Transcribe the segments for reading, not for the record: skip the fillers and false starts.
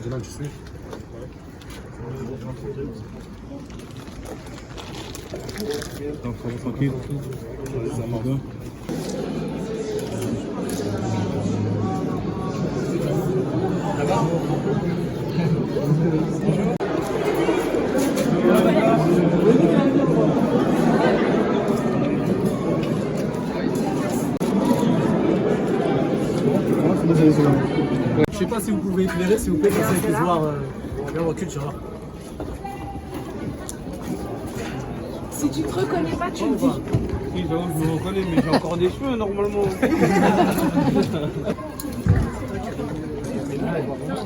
Dylan, tu suis? Donc, tranquille. Ça marche bien. Je sais pas si vous pouvez éclairer, s'il vous plaît, parce que je voir bien recul, tu vois. Si tu te reconnais pas, tu me dis. Oui, j'avoue, je me reconnais, mais j'ai encore des cheveux normalement.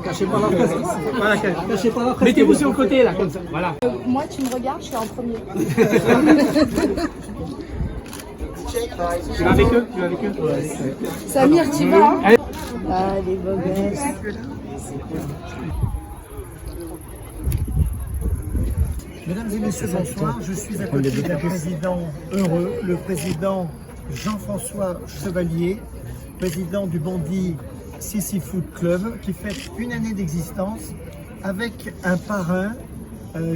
Cachez pas la presse. Voilà, cachez pas la presse. Mettez-vous sur le côté là, comme ça. Voilà. Moi, tu me regardes, je suis en premier. Tu vas avec eux? Samir, tu vas hein? Ah, les beaux gosses. Mesdames et messieurs, bonsoir. Je suis à côté d'un président heureux, le président Jean-François Chevalier, président du Bondy Sissi Foot Club, qui fête une année d'existence avec un parrain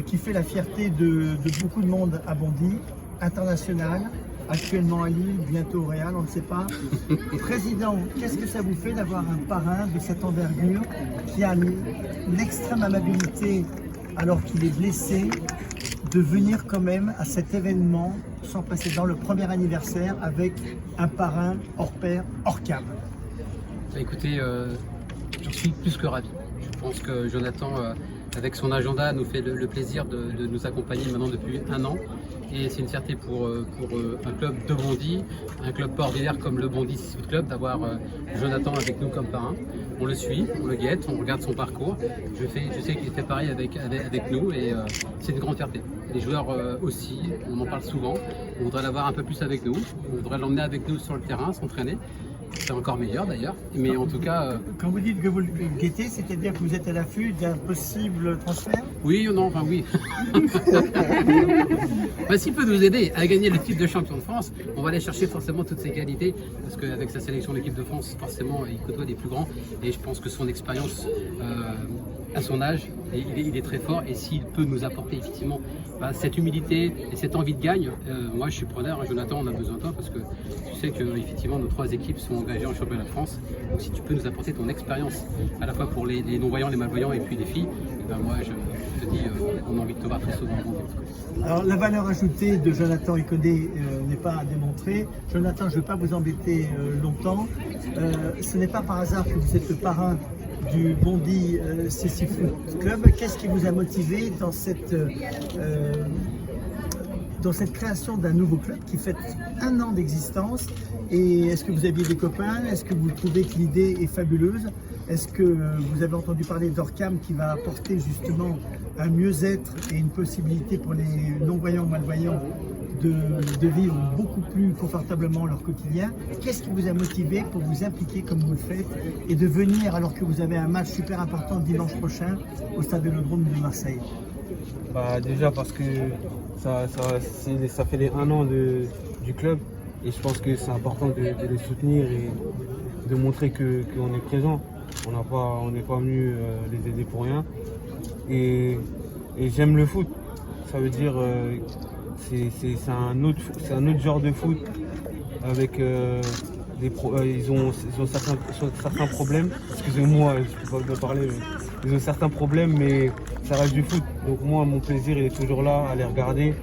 qui fait la fierté de beaucoup de monde à Bondy, international, actuellement à Lille, bientôt au Real, on ne sait pas. Président, qu'est-ce que ça vous fait d'avoir un parrain de cette envergure qui a l'extrême amabilité alors qu'il est blessé, de venir quand même à cet événement sans précédent, le premier anniversaire avec un parrain hors pair, hors cam? Écoutez, j'en suis plus que ravi. Je pense que Jonathan, avec son agenda, nous fait le plaisir de nous accompagner maintenant depuis un an. Et c'est une fierté pour un club de Bondy, un club pas ordinaire comme le Bondy Foot Club, d'avoir Jonathan avec nous comme parrain. On le suit, on le guette, on regarde son parcours. Je sais qu'il fait pareil avec nous et c'est une grande fierté. Les joueurs aussi, on en parle souvent. On voudrait l'avoir un peu plus avec nous. On voudrait l'emmener avec nous sur le terrain, s'entraîner. C'est encore meilleur d'ailleurs, mais en tout cas... Quand vous dites que vous le guettez, c'est-à-dire que vous êtes à l'affût d'un possible transfert? Oui ou non, enfin oui. Bah, s'il peut nous aider à gagner le titre de champion de France, on va aller chercher forcément toutes ses qualités, parce qu'avec sa sélection d'équipe de France, forcément, il côtoie des plus grands, et je pense que son expérience à son âge, il est très fort, et s'il peut nous apporter effectivement cette humilité et cette envie de gagne, moi je suis preneur, hein, Jonathan, on a besoin de toi, parce que tu sais que effectivement nos 3 équipes sont engagées en championnat de France, donc si tu peux nous apporter ton expérience, à la fois pour les non-voyants, les malvoyants et puis les filles, moi je te dis, on a envie de te voir très souvent. Alors la valeur ajoutée de Jonathan Iconé n'est pas à démontrer. Jonathan, je ne veux pas vous embêter longtemps. Ce n'est pas par hasard que vous êtes le parrain du Bondy Sissi Foot Club. Qu'est-ce qui vous a motivé dans cette création d'un nouveau club qui fête un an d'existence? Et est-ce que vous aviez des copains? Est-ce que vous trouvez que l'idée est fabuleuse? Est-ce que vous avez entendu parler d'Orcam qui va apporter justement un mieux-être et une possibilité pour les non-voyants, malvoyants de vivre beaucoup plus confortablement leur quotidien? Qu'est-ce qui vous a motivé pour vous impliquer comme vous le faites et de venir alors que vous avez un match super important dimanche prochain au stade Vélodrome de Marseille? Bah, déjà parce que ça fait les 1 an du club et je pense que c'est important de les soutenir et de montrer qu'on est présent. On n'est pas venu les aider pour rien. Et j'aime le foot. Ça veut dire c'est un autre genre de foot avec ils ont certains problèmes. Excusez-moi, je ne peux pas parler. Mais ils ont certains problèmes, mais ça reste du foot. Donc moi, mon plaisir, il est toujours là à les regarder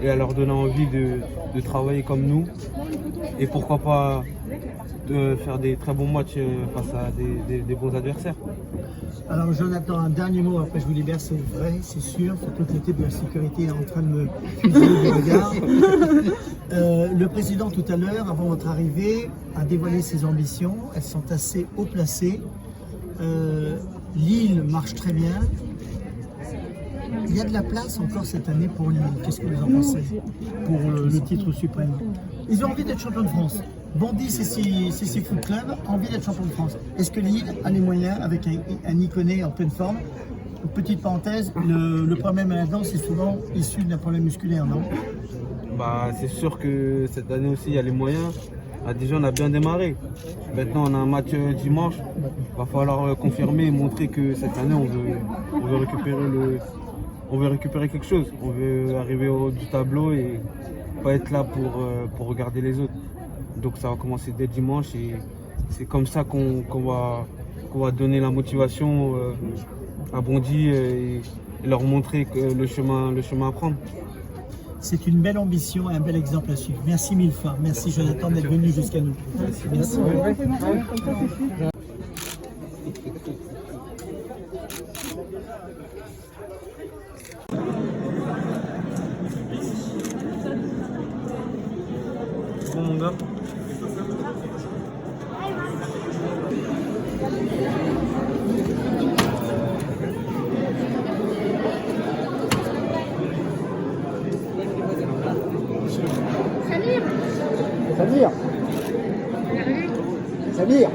et à leur donner envie de travailler comme nous. Et pourquoi pas de faire des très bons matchs face à des bons adversaires. Alors Jonathan, un dernier mot, après je vous libère, c'est vrai, c'est sûr, toute l'équipe de la sécurité est en train de me fusiller du regard. Le président tout à l'heure, avant votre arrivée, a dévoilé ses ambitions, elles sont assez haut placées. Lille marche très bien. Il y a de la place encore cette année pour Lille. Qu'est-ce que vous en pensez pour le titre suprême? Ils ont envie d'être champions de France. Bondy Sissi Foot Club a envie d'être champion de France. Est-ce que Lille a les moyens avec un Iconé en pleine forme? Petite parenthèse, le problème à la danse est souvent issu d'un problème musculaire, non? Bah, c'est sûr que cette année aussi il y a les moyens. déjà on a bien démarré. Maintenant on a un match dimanche. Il va falloir confirmer et montrer que cette année on veut récupérer quelque chose. On veut arriver au haut du tableau et pas être là pour regarder les autres. Donc ça va commencer dès dimanche et c'est comme ça qu'on va donner la motivation à Bondy et leur montrer que le chemin à prendre. C'est une belle ambition et un bel exemple à suivre. Merci mille fois. Merci Jonathan d'être venu jusqu'à nous. Merci. Bon mon gars. Samir. Samir.